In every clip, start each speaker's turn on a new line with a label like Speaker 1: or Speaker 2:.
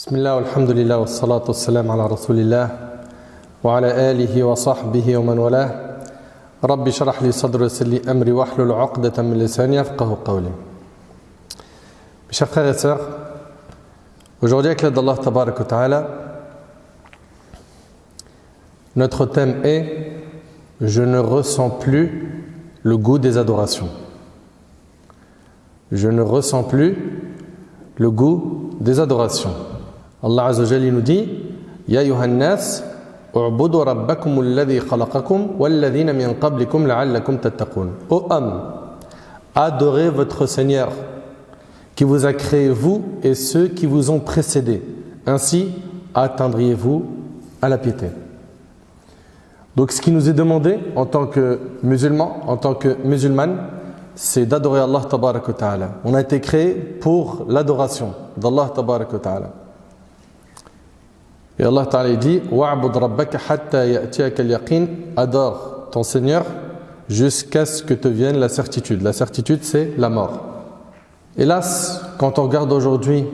Speaker 1: Bismillah, alhamdulillah, wa salatu wa salam ala rasulillah wa ala alihi wa sahbihi wa man wala. Rabbi shrah li sadri wa yassir li amri wahlul 'uqdatan min lisani yafqahu qawli. Mes chers frères et sœurs, aujourd'hui avec l'aide d'Allah tabarak wa ta'ala, notre thème est « Je ne ressens plus le goût des adorations ». Je ne ressens plus le goût des adorations. Allah Azza wa Jalla nous dit Ya ayyuhan nas u'budu rabbakum alladhi khalaqakum walladhina min qablikum la'allakum tattaqun. Ô hommes, adorez votre Seigneur qui vous a créé vous et ceux qui vous ont précédés. Ainsi atteindriez-vous à la piété. Donc ce qui nous est demandé en tant que musulmans, en tant que musulmanes, c'est d'adorer Allah tabarak wa ta'ala. On a été créé pour l'adoration d'Allah tabarak wa ta'ala. Et Allah ta'ala dit wa'bud rabbaka hatta ya'tiyaka al-yaqin, adore ton Seigneur jusqu'à ce que te vienne la certitude. La certitude, c'est la mort. Hélas, quand on regarde aujourd'hui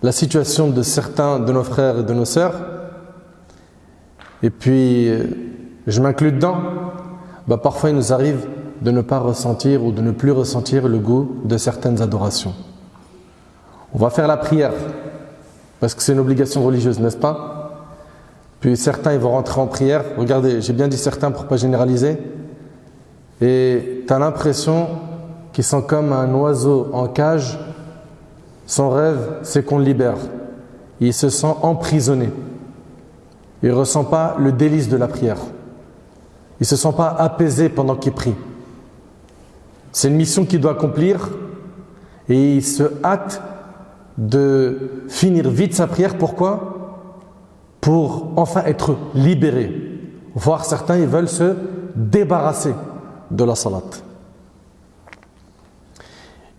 Speaker 1: la situation de certains de nos frères et de nos sœurs, et puis je m'inclus dedans, parfois il nous arrive de ne pas ressentir ou de ne plus ressentir le goût de certaines adorations. On va faire la prière parce que c'est une obligation religieuse, n'est-ce pas? Puis certains ils vont rentrer en prière. Regardez, j'ai bien dit certains pour ne pas généraliser. Et tu as l'impression qu'ils sont comme un oiseau en cage. Son rêve, c'est qu'on le libère. Il se sent emprisonné. Il ne ressent pas le délice de la prière. Il ne se sent pas apaisé pendant qu'il prie. C'est une mission qu'il doit accomplir et il se hâte de finir vite sa prière. Pourquoi? Pour enfin être libéré. Voire certains, ils veulent se débarrasser de la salat.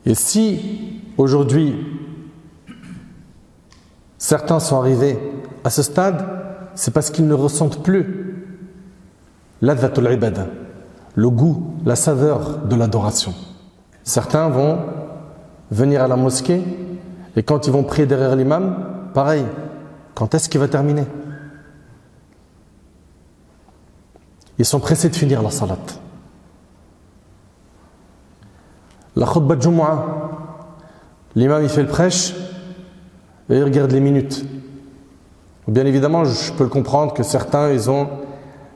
Speaker 1: Et si aujourd'hui certains sont arrivés à ce stade, c'est parce qu'ils ne ressentent plus ladhatul ibada, le goût, la saveur de l'adoration. Certains vont venir à la mosquée et quand ils vont prier derrière l'imam, pareil, quand est-ce qu'il va terminer? Ils sont pressés de finir la salat. La khutbah de Jumu'ah, l'imam il fait le prêche et il regarde les minutes. Bien évidemment, je peux le comprendre que certains ils ont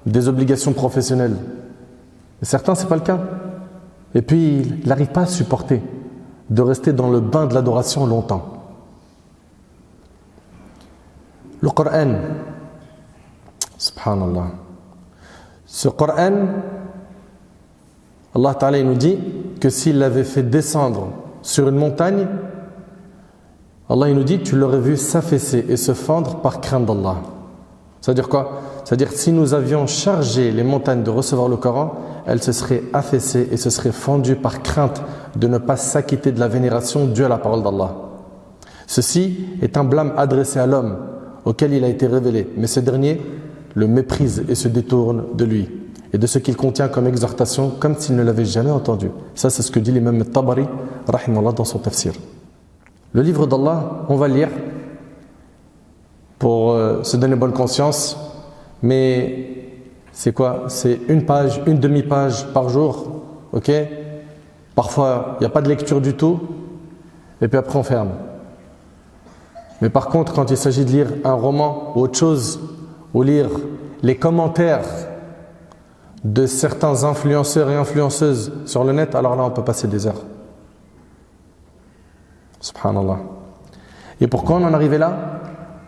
Speaker 1: des obligations professionnelles. Mais certains, ce n'est pas le cas. Et puis, il n'arrive pas à supporter de rester dans le bain de l'adoration longtemps. Le Coran, subhanallah. Ce Coran, Allah Ta'ala nous dit que s'il l'avait fait descendre sur une montagne, Allah il nous dit tu l'aurais vu s'affaisser et se fendre par crainte d'Allah. C'est-à-dire quoi? C'est-à-dire que si nous avions chargé les montagnes de recevoir le Coran, elles se seraient affaissées et se seraient fendues par crainte de ne pas s'acquitter de la vénération due à la parole d'Allah. Ceci est un blâme adressé à l'homme auquel il a été révélé, mais ce dernier le méprise et se détourne de lui et de ce qu'il contient comme exhortation comme s'il ne l'avait jamais entendu. Ça c'est ce que dit l'imam Tabari rahimahullah dans son tafsir. Le livre d'Allah, on va le lire pour se donner bonne conscience, mais c'est quoi? C'est une page, une demi-page par jour, ok? Parfois, il n'y a pas de lecture du tout, et puis après on ferme. Mais par contre, quand il s'agit de lire un roman ou autre chose, ou lire les commentaires de certains influenceurs et influenceuses sur le net, alors là on peut passer des heures. Subhanallah. Et pourquoi on en est arrivé là?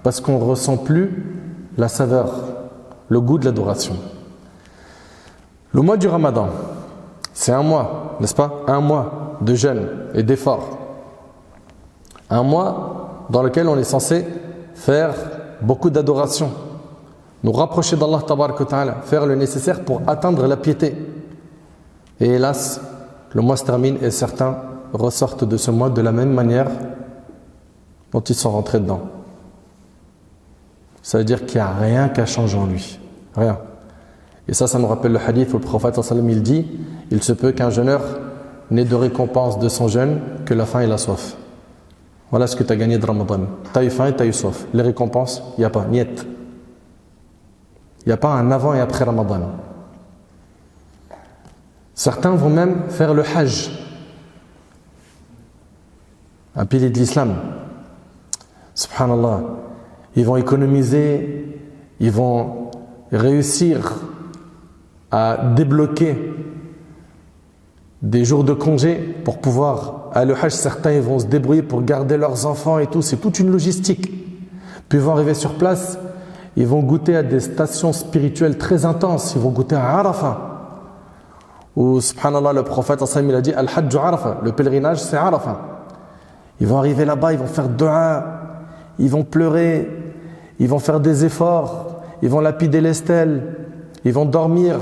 Speaker 1: Parce qu'on ne ressent plus la saveur, le goût de l'adoration. Le mois du Ramadan, c'est un mois, n'est-ce pas? Un mois de jeûne et d'effort. Un mois dans lequel on est censé faire beaucoup d'adoration, nous rapprocher d'Allah tabarak wa ta'ala, faire le nécessaire pour atteindre la piété. Et hélas, le mois se termine et certains ressortent de ce mois de la même manière dont ils sont rentrés dedans. Ça veut dire qu'il n'y a rien qu'à changer en lui. Rien. Et ça nous rappelle le hadith où le prophète sallallahu alayhi wa sallam il dit il se peut qu'un jeûneur n'ait de récompense de son jeûne que la faim et la soif. Voilà ce que tu as gagné de Ramadan. Tu as eu faim et tu as eu soif. Les récompenses, il n'y a pas, niet. Il n'y a pas un avant et après Ramadan. Certains vont même faire le Hajj, un pilier de l'islam. Subhanallah. Ils vont économiser, ils vont réussir à débloquer des jours de congé pour pouvoir aller au Hajj. Certains ils vont se débrouiller pour garder leurs enfants et tout, c'est toute une logistique. Puis ils vont arriver sur place, ils vont goûter à des stations spirituelles très intenses, ils vont goûter à Arafah, où subhanallah le prophète il a dit Al-Hajj Arafah, le pèlerinage c'est Arafah. Ils vont arriver là-bas, ils vont faire dua, ils vont pleurer, ils vont faire des efforts, ils vont lapider les stèles, ils vont dormir,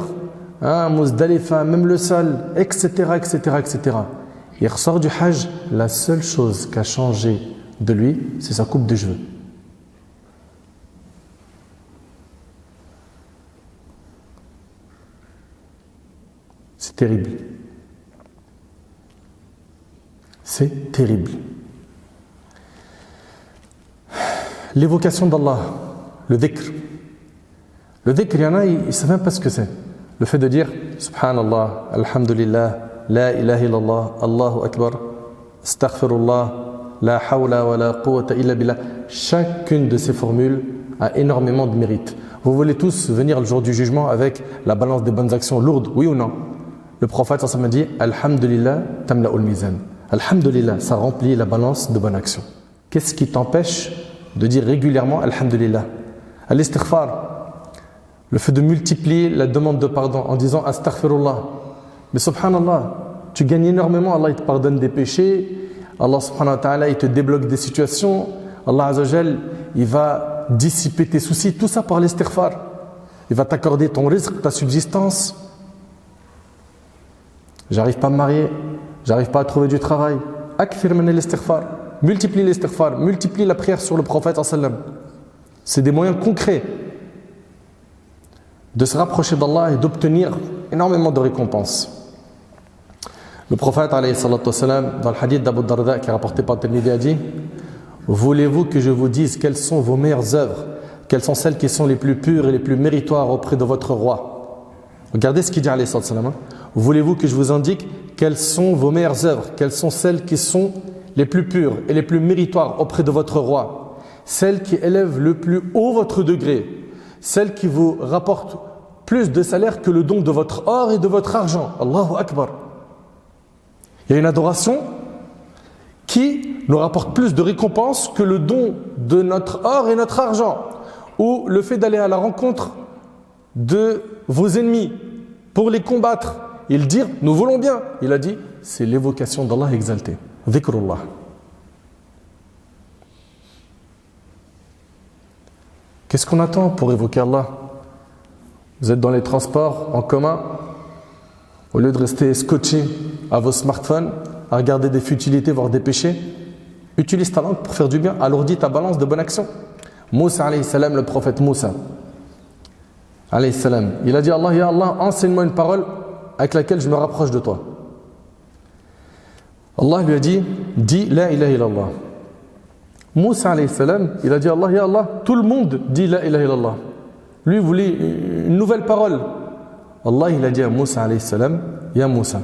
Speaker 1: Muzdalifa, même le sol, etc., etc., etc. Il ressort du Hajj, la seule chose qui a changé de lui, c'est sa coupe de cheveux. C'est terrible. C'est terrible. L'évocation d'Allah, le dhikr. Le dhikr, il y en a, ils ne savent même pas ce que c'est. Le fait de dire Subhanallah, Alhamdulillah, La ilaha illallah, Allahu Akbar, Astaghfirullah, La hawla wa la quwwata illa billah. Chacune de ces formules a énormément de mérite. Vous voulez tous venir le jour du jugement avec la balance des bonnes actions lourde, oui ou non? Le prophète a dit Alhamdulillah, tamla'ul mizan. Alhamdulillah, ça remplit la balance de bonnes actions. Qu'est-ce qui t'empêche de dire régulièrement Alhamdulillah? Al-istighfar, le fait de multiplier la demande de pardon en disant Astaghfirullah. Mais subhanallah, tu gagnes énormément, Allah il te pardonne des péchés, Allah subhanahu wa ta'ala il te débloque des situations, Allah azza wa jal il va dissiper tes soucis, tout ça par l'istighfar. Il va t'accorder ton rizq, ta subsistance. J'arrive pas à me marier, j'arrive pas à trouver du travail. Akfir min al-istighfar. Multiplie l'istighfar, multiplie la prière sur le prophète sallam. C'est des moyens concrets de se rapprocher d'Allah et d'obtenir énormément de récompenses. Le prophète alayhi salatu wassalam, dans le hadith d'Abu Darda qui est rapporté par Tirmidhi, a dit: voulez-vous que je vous dise quelles sont vos meilleures œuvres, quelles sont celles qui sont les plus pures et les plus méritoires auprès de votre roi? Regardez ce qu'il dit alayhi salatu wassalam. Voulez-vous que je vous indique quelles sont vos meilleures œuvres, quelles sont celles qui sont les plus pures et les plus méritoires auprès de votre roi, celles qui élèvent le plus haut votre degré, celles qui vous rapportent plus de salaire que le don de votre or et de votre argent. Allahu Akbar. Il y a une adoration qui nous rapporte plus de récompenses que le don de notre or et notre argent, ou le fait d'aller à la rencontre de vos ennemis pour les combattre et le dire nous voulons bien. Il a dit c'est l'évocation d'Allah exalté. Dhikrullah. Qu'est-ce qu'on attend pour évoquer Allah? Vous êtes dans les transports en commun, au lieu de rester scotché à vos smartphones, à regarder des futilités, voire des péchés, utilise ta langue pour faire du bien, alourdis ta balance de bonne action. Moussa alayhi salam, le prophète Moussa alayhi salam, il a dit Allah, ya Allah, enseigne-moi une parole avec laquelle je me rapproche de toi. Allah lui a dit, dis la ilaha illallah. Moussa alayhi salam, il a dit Allah, ya Allah, tout le monde dit la ilaha illallah. Lui voulait une nouvelle parole. Allah il a dit à Moussa alayhi salam, ya Moussa,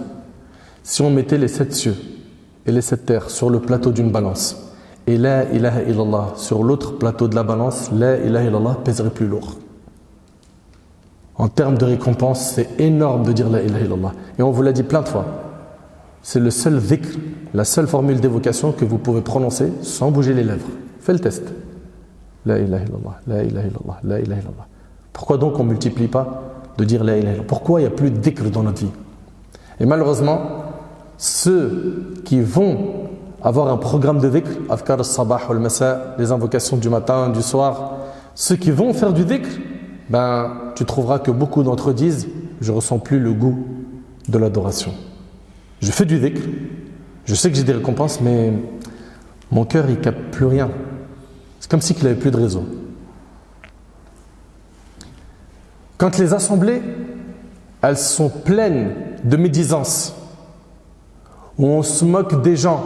Speaker 1: si on mettait les 7 cieux et les 7 terres sur le plateau d'une balance et la ilaha illallah sur l'autre plateau de la balance, la ilaha illallah pèserait plus lourd. En termes de récompense, c'est énorme de dire la ilaha illallah. Et on vous l'a dit plein de fois. C'est le seul dhikr, la seule formule d'évocation que vous pouvez prononcer sans bouger les lèvres. Fais le test. La ilaha illallah, la ilaha illallah, la ilaha illallah. Pourquoi donc on ne multiplie pas de dire la ilaha illallah? Pourquoi il n'y a plus de dhikr dans notre vie? Et malheureusement, ceux qui vont avoir un programme de dhikr, afkar al-sabah ou al-masa, les invocations du matin, du soir, ceux qui vont faire du dhikr, tu trouveras que beaucoup d'entre eux disent je ne ressens plus le goût de l'adoration. Je fais du dhikr, je sais que j'ai des récompenses, mais mon cœur il ne capte plus rien. C'est comme s'il n'avait plus de réseau. Quand les assemblées, elles sont pleines de médisance, où on se moque des gens,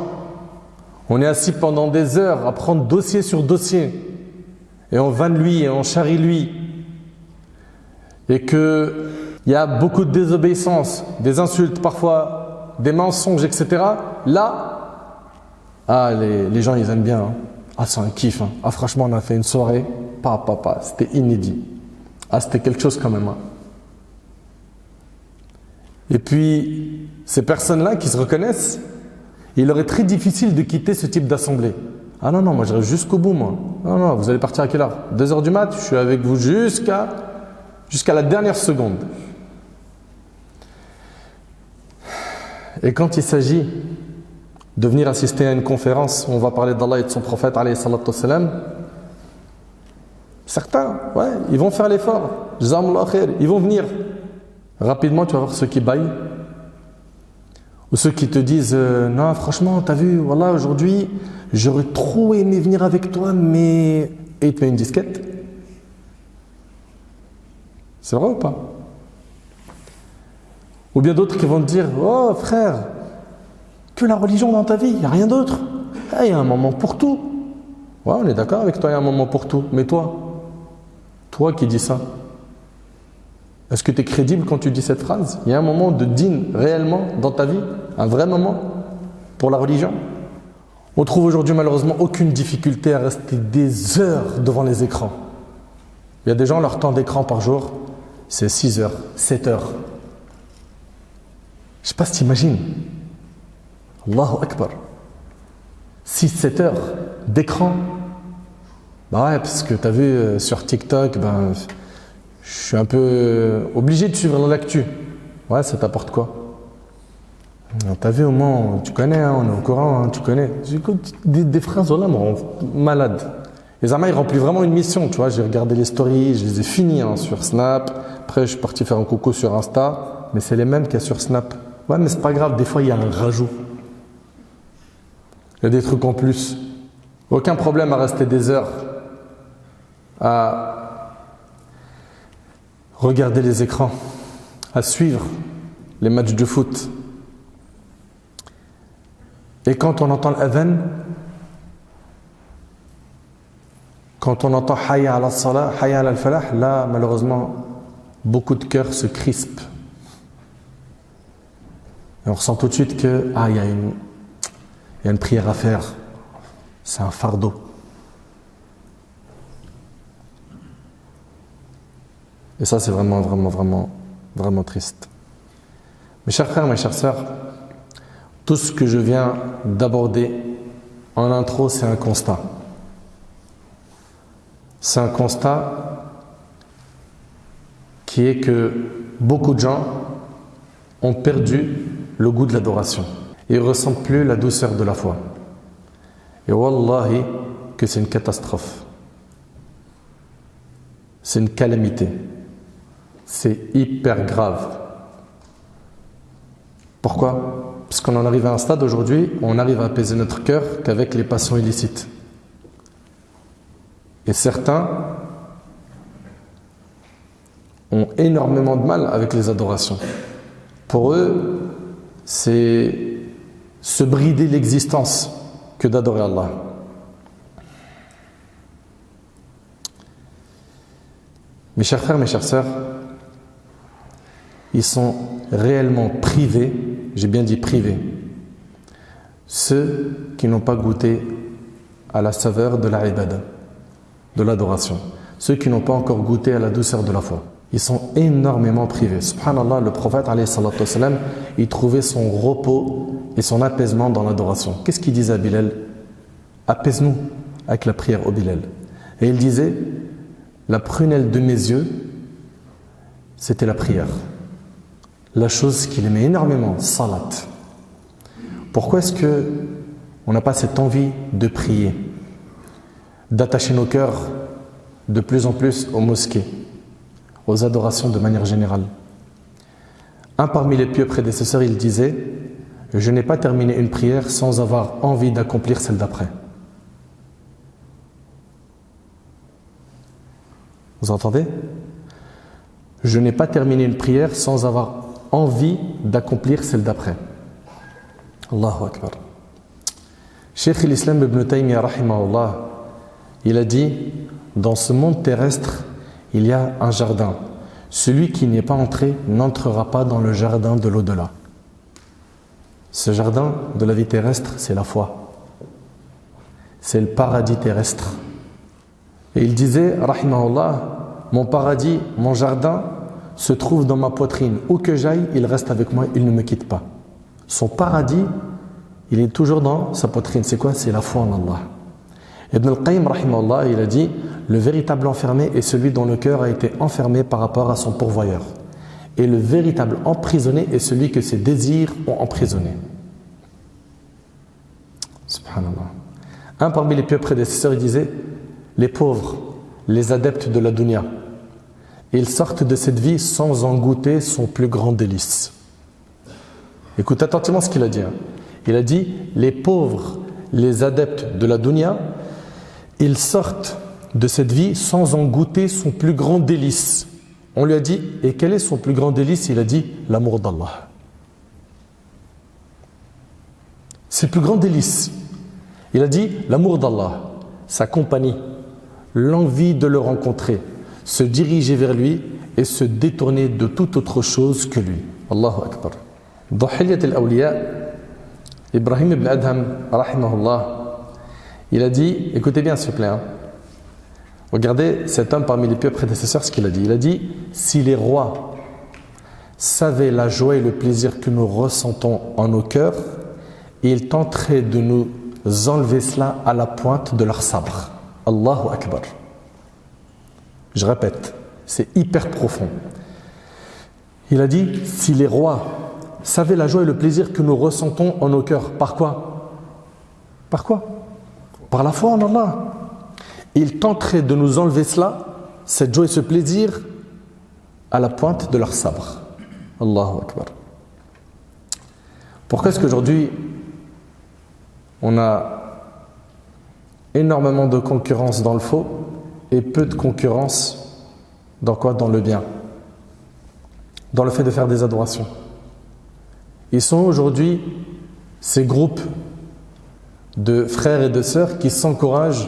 Speaker 1: On est assis pendant des heures à prendre dossier sur dossier. Et on vanne lui et on charrie lui. Et qu'il y a beaucoup de désobéissance, des insultes parfois, des mensonges, etc. Là, les gens ils aiment bien. Hein. Ah, c'est un kiff. Hein. Ah, franchement, on a fait une soirée. C'était inédit. Ah, c'était quelque chose quand même. Hein. Et puis, ces personnes-là qui se reconnaissent, il leur est très difficile de quitter ce type d'assemblée. Ah non, moi je reste jusqu'au bout, moi. Non, vous allez partir à quelle heure? 2h du mat, je suis avec vous jusqu'à la dernière seconde. Et quand il s'agit de venir assister à une conférence où on va parler d'Allah et de son prophète, alayhi salatu wassalam, certains, ils vont faire l'effort. Jazakumullah khair, ils vont venir. Rapidement, tu vas voir ceux qui baillent. Ou ceux qui te disent non, franchement, t'as vu, voilà, aujourd'hui, j'aurais trop aimé venir avec toi, mais. Et il te met une disquette. C'est vrai ou pas? Ou bien d'autres qui vont te dire oh frère, que la religion dans ta vie, il n'y a rien d'autre. Il y a un moment pour tout. Ouais, on est d'accord avec toi, il y a un moment pour tout. Mais toi qui dis ça, est-ce que tu es crédible quand tu dis cette phrase? Il y a un moment de din réellement dans ta vie, un vrai moment pour la religion. On trouve aujourd'hui malheureusement aucune difficulté à rester des heures devant les écrans. Il y a des gens, leur temps d'écran par jour, c'est 6 heures, 7 heures. Je ne sais pas si tu imagines. Allahu Akbar. 6-7 heures d'écran. Parce que tu as vu sur TikTok, je suis un peu obligé de suivre l'actu. Ça t'apporte quoi? T'as vu au moins, tu connais, on est au courant, tu connais. J'écoute des phrases vraiment malades. Et Zama, il remplit vraiment une mission, tu vois. J'ai regardé les stories, je les ai finis sur Snap. Après, je suis parti faire un coucou sur Insta. Mais c'est les mêmes qu'il y a sur Snap. Mais c'est pas grave, des fois, il y a un rajout. Il y a des trucs en plus. Aucun problème à rester des heures à regarder les écrans, à suivre les matchs de foot. Et quand on entend l'adhan, quand on entend hayya ala salah, hayya ala al-falah, là malheureusement beaucoup de cœurs se crispent. Et on ressent tout de suite que il y a une prière à faire. C'est un fardeau. Et ça, c'est vraiment, vraiment, vraiment, vraiment triste. Mes chers frères, mes chères sœurs, tout ce que je viens d'aborder en intro, c'est un constat. C'est un constat qui est que beaucoup de gens ont perdu le goût de l'adoration. Ils ne ressentent plus la douceur de la foi. Et wallahi, que c'est une catastrophe. C'est une calamité. C'est hyper grave. Pourquoi? Parce qu'on en arrive à un stade aujourd'hui où on n'arrive à apaiser notre cœur qu'avec les passions illicites. Et certains ont énormément de mal avec les adorations. Pour eux, c'est se brider l'existence que d'adorer Allah. Mes chers frères, mes chères sœurs, ils sont réellement privés, j'ai bien dit privés, ceux qui n'ont pas goûté à la saveur de la ibada, de l'adoration, ceux qui n'ont pas encore goûté à la douceur de la foi. Ils sont énormément privés. Subhanallah, le prophète, alayhi salatu wassalam, il trouvait son repos et son apaisement dans l'adoration. Qu'est-ce qu'il disait à Bilal? Apaise-nous avec la prière au Bilal. Et il disait, la prunelle de mes yeux, c'était la prière. La chose qu'il aimait énormément, salat. Pourquoi est-ce qu'on n'a pas cette envie de prier, d'attacher nos cœurs de plus en plus aux mosquées, aux adorations de manière générale? Un parmi les pieux prédécesseurs, il disait, je n'ai pas terminé une prière sans avoir envie d'accomplir celle d'après. Vous entendez? Je n'ai pas terminé une prière sans avoir envie d'accomplir celle d'après. Allahu Akbar. Cheikh l'Islam Ibn Taymiyyah rahimahullah, il a dit, dans ce monde terrestre, il y a un jardin. Celui qui n'y est pas entré n'entrera pas dans le jardin de l'au-delà. Ce jardin de la vie terrestre, c'est la foi. C'est le paradis terrestre. Et il disait, rahimahullah, mon paradis, mon jardin se trouve dans ma poitrine. Où que j'aille, il reste avec moi, il ne me quitte pas. Son paradis, il est toujours dans sa poitrine. C'est quoi? C'est la foi en Allah. Ibn al-Qayyim, rahimahullah, il a dit, le véritable enfermé est celui dont le cœur a été enfermé par rapport à son pourvoyeur. Et le véritable emprisonné est celui que ses désirs ont emprisonné. Subhanallah. Un parmi les pieux prédécesseurs, il disait, les pauvres, les adeptes de la dunya, ils sortent de cette vie sans en goûter son plus grand délice. Écoute attentivement ce qu'il a dit. Il a dit, les pauvres, les adeptes de la dunya, ils sortent de cette vie sans en goûter son plus grand délice. On lui a dit, et quel est son plus grand délice? Il a dit, l'amour d'Allah. C'est le plus grand délice. Il a dit, l'amour d'Allah, sa compagnie, l'envie de le rencontrer, se diriger vers lui et se détourner de toute autre chose que lui. Allahu Akbar. Dans Hilyat al-Awliya, Ibrahim ibn Adham, rahimahullah, il a dit, écoutez bien s'il vous plaît, regardez cet homme parmi les pieux prédécesseurs, ce qu'il a dit. Il a dit, si les rois savaient la joie et le plaisir que nous ressentons en nos cœurs, ils tenteraient de nous enlever cela à la pointe de leur sabre. Allahu Akbar. Je répète, c'est hyper profond. Il a dit, si les rois savaient la joie et le plaisir que nous ressentons en nos cœurs, par quoi? Par quoi? Par la foi en Allah. Ils tenteraient de nous enlever cela, cette joie et ce plaisir, à la pointe de leur sabre. Allahu Akbar. Pourquoi est-ce qu'aujourd'hui, on a énormément de concurrence dans le faux et peu de concurrence dans quoi? Dans le bien. Dans le fait de faire des adorations. Ils sont aujourd'hui ces groupes de frères et de sœurs qui s'encouragent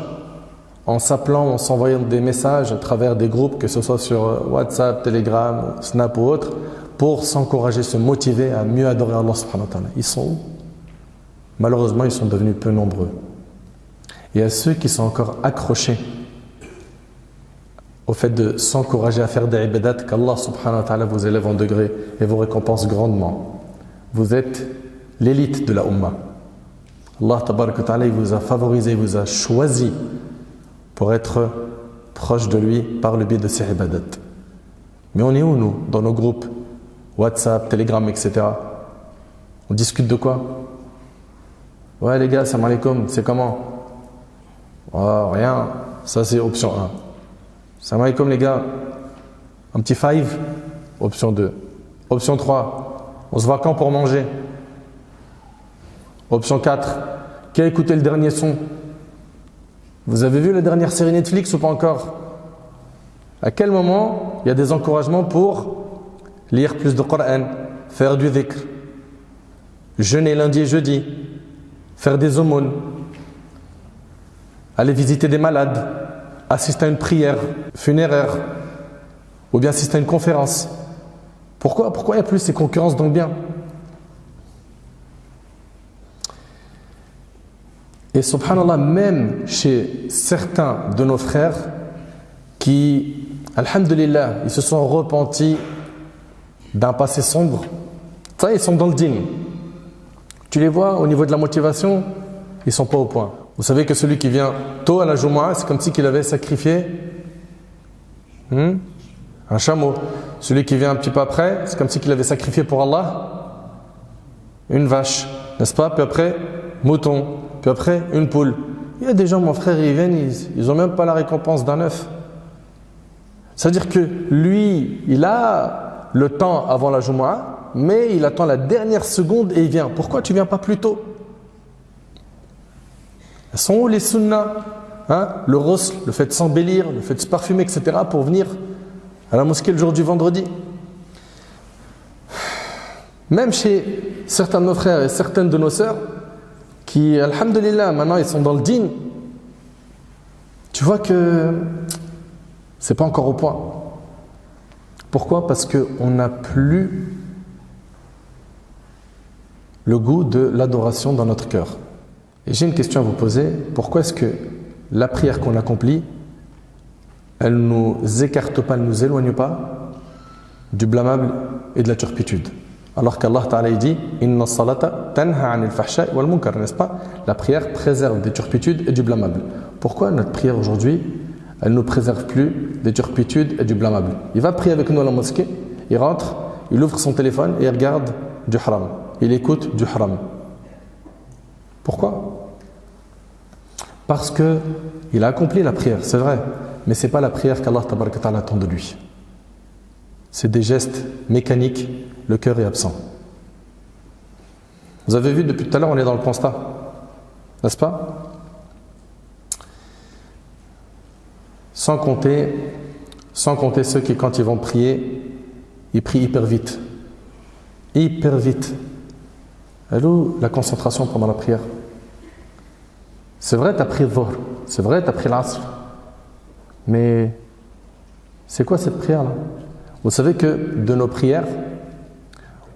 Speaker 1: en s'appelant, en s'envoyant des messages à travers des groupes, que ce soit sur WhatsApp, Telegram, Snap ou autre, pour s'encourager, se motiver à mieux adorer Allah subhanahu wa ta'ala. Ils sont où? Malheureusement, ils sont devenus peu nombreux. Et à ceux qui sont encore accrochés au fait de s'encourager à faire des ibadat, qu'Allah subhanahu wa ta'ala vous élève en degré et vous récompense grandement. Vous êtes l'élite de la Ummah. Allah tabarak wa ta'ala, il vous a favorisé, il vous a choisi pour être proche de lui par le biais de ses ibadat. Mais on est où nous? Dans nos groupes WhatsApp, Telegram, etc. On discute de quoi? Ouais les gars, salam alaikum, c'est comment? Oh, rien, ça c'est option 1. Salam alaikum les gars, un petit 5, option 2. Option 3, on se voit quand pour manger? Option 4, qui a écouté le dernier son? Vous avez vu la dernière série Netflix ou pas encore? À quel moment il y a des encouragements pour lire plus de Coran, faire du dhikr, jeûner lundi et jeudi, faire des aumônes, aller visiter des malades, assister à une prière funéraire ou bien assister à une conférence? Pourquoi il n'y a plus ces concurrences dans le bien? Et subhanallah, même chez certains de nos frères qui, alhamdulillah, ils se sont repentis d'un passé sombre, ça ils sont dans le dîn. Tu les vois au niveau de la motivation, ils ne sont pas au point. Vous savez que celui qui vient tôt à la Jumu'ah, c'est comme si il avait sacrifié un chameau. Celui qui vient un petit peu après, c'est comme si il avait sacrifié pour Allah une vache, n'est-ce pas? Puis après, mouton. Puis après, une poule. Il y a des gens, mon frère, ils viennent, ils n'ont même pas la récompense d'un œuf. C'est-à-dire que lui, il a le temps avant la Jumu'ah, mais il attend la dernière seconde et il vient. Pourquoi tu ne viens pas plus tôt? Elles sont où les sunnahs? Le rosl, le fait de s'embellir, le fait de se parfumer, etc. pour venir à la mosquée le jour du vendredi. Même chez certains de nos frères et certaines de nos sœurs, qui, alhamdulillah, maintenant ils sont dans le din, tu vois que c'est pas encore au point. Pourquoi? Parce qu'on n'a plus le goût de l'adoration dans notre cœur. Et j'ai une question à vous poser. Pourquoi est-ce que la prière qu'on accomplit, elle ne nous écarte pas, elle ne nous éloigne pas du blâmable et de la turpitude? Alors qu'Allah Ta'ala dit Inna salata tanha anil fahsha'i wal munkar, n'est-ce pas? La prière préserve des turpitudes et du blâmable. Pourquoi notre prière aujourd'hui, elle ne nous préserve plus des turpitudes et du blâmable? Il va prier avec nous à la mosquée, il rentre, il ouvre son téléphone et il regarde du haram. Il écoute du haram. Pourquoi? Parce qu'il a accompli la prière, c'est vrai, mais ce n'est pas la prière qu'Allah Tabaraka Ta'ala attend de lui. C'est des gestes mécaniques, le cœur est absent. Vous avez vu depuis tout à l'heure, on est dans le constat, n'est-ce pas? Sans compter ceux qui, quand ils vont prier, ils prient hyper vite. Hyper vite. Elle est où la concentration pendant la prière? C'est vrai, tu as pris le dhuhr, c'est vrai, tu as pris l'asr, mais c'est quoi cette prière-là? Vous savez que de nos prières,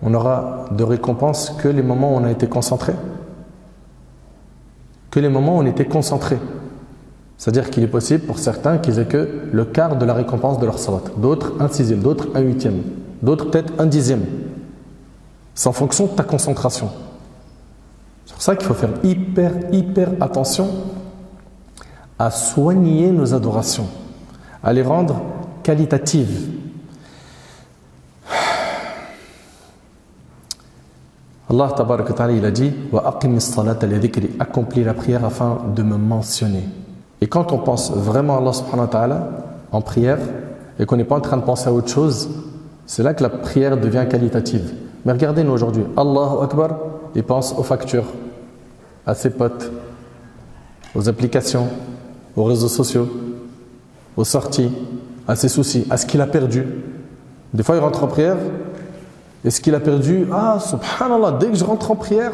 Speaker 1: on aura de récompense que les moments où on a été concentré. Que les moments où on était concentré. C'est-à-dire qu'il est possible pour certains qu'ils aient que le quart de la récompense de leur salat. D'autres, un sixième, d'autres, un huitième. D'autres, peut-être un dixième. C'est en fonction de ta concentration. C'est pour ça qu'il faut faire hyper attention à soigner nos adorations, à les rendre qualitatives. Allah Tabaraka Ta'ala, il a dit wa aqimis salata li dhikri, accomplis la prière afin de me mentionner. Et quand on pense vraiment à Allah Subhanahu wa Ta'ala en prière et qu'on n'est pas en train de penser à autre chose, c'est là que la prière devient qualitative. Mais regardez-nous aujourd'hui, Allahu Akbar, il pense aux factures, à ses potes, aux applications, aux réseaux sociaux, aux sorties, à ses soucis, à ce qu'il a perdu. Des fois, il rentre en prière et ce qu'il a perdu, subhanallah, dès que je rentre en prière,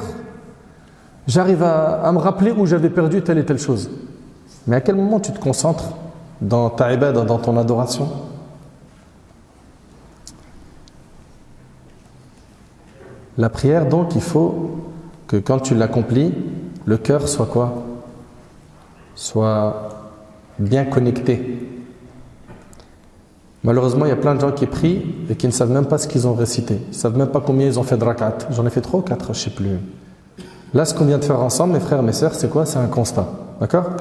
Speaker 1: j'arrive à me rappeler où j'avais perdu telle et telle chose. Mais à quel moment tu te concentres dans ta ibadah, dans ton adoration? La prière, donc, il faut que quand tu l'accomplis, le cœur soit quoi? Soit bien connecté. Malheureusement, il y a plein de gens qui prient et qui ne savent même pas ce qu'ils ont récité. Ils ne savent même pas combien ils ont fait de rakat. J'en ai fait 3 ou 4, je ne sais plus. Là, ce qu'on vient de faire ensemble, mes frères et mes sœurs, c'est quoi? C'est un constat. D'accord?